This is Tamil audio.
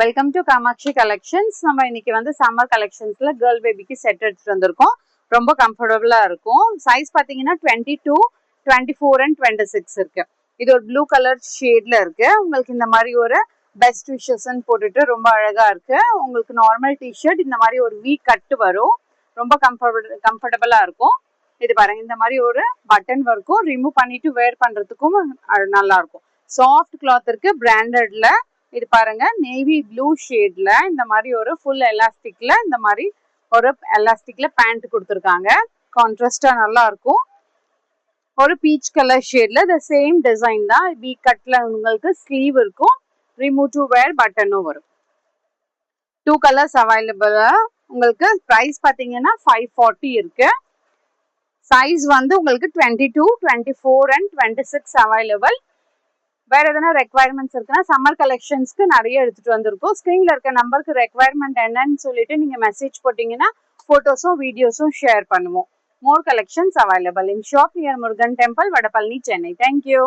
Welcome to Kamakshi collections. நம்ம இன்னைக்கு வந்து சம்மர் கலெக்ஷன்ஸ்ல கேர்ள் பேபிக்கு செட் எடுத்துட்டு வந்திருக்கோம். ரொம்ப கம்ஃபர்டபுளா இருக்கும். சைஸ் பாத்தீங்கன்னா 22, 24 அண்ட் 26 இருக்கு. இது ஒரு ப்ளூ கலர் ஷேட்ல இருக்கு. உங்களுக்கு இந்த மாதிரி ஒரு பெஸ்ட் விஷஸ் போட்டுட்டு ரொம்ப அழகா இருக்கு. உங்களுக்கு நார்மல் டிஷர்ட் இந்த மாதிரி ஒரு வீ கட் வரும். ரொம்ப கம்ஃபர்டபுளா இருக்கும். இது பாருங்க, இந்த மாதிரி ஒரு பட்டன் ஒர்க்கும் ரிமூவ் பண்ணிட்டு வேர் பண்றதுக்கும் நல்லா இருக்கும். சாஃப்ட் கிளாத் இருக்கு, பிராண்டட்ல. இது பாருங்க, நேவி ப்ளூ ஷேட்ல இந்த மாதிரி ஒரு ஃபுல் எலாஸ்டிக்ல இந்த மாதிரி ஒரு எலாஸ்டிக்ல பேண்ட் கொடுத்துருக்காங்க. கான்ட்ராஸ்டா நல்லா இருக்கும். ஒரு பீச் கலர் ஷேட்ல இந்த சேம் டிசைன் தான். வி கட்ல உங்களுக்கு ஸ்லீவ் இருக்கும், ரிமூவ் டு வேர் பட்டனும் வரும். 2 கலர்ஸ் அவைலபிள். உங்களுக்கு பிரைஸ் பாத்தீங்கன்னா 540 இருக்கு. சைஸ் வந்து உங்களுக்கு 22, 24 அண்ட் 26 அவைலபிள். வேற எதனா ரெக்குவயர்மெண்ட்ஸ் இருக்குன்னா சம்மர் கலெக்ஷன்ஸ்க்கு நிறைய எடுத்துட்டு வந்திருக்கோம். ஸ்கிரீன்ல இருக்க நம்பருக்கு ரெக்குவயர்மெண்ட் என்னன்னு சொல்லிட்டு நீங்க மெசேஜ் போட்டீங்கன்னா போட்டோஸும் வீடியோஸும் ஷேர் பண்ணுவோம். மோர் collections available in shop near Murugan temple, Vadapalani, Chennai. Thank you.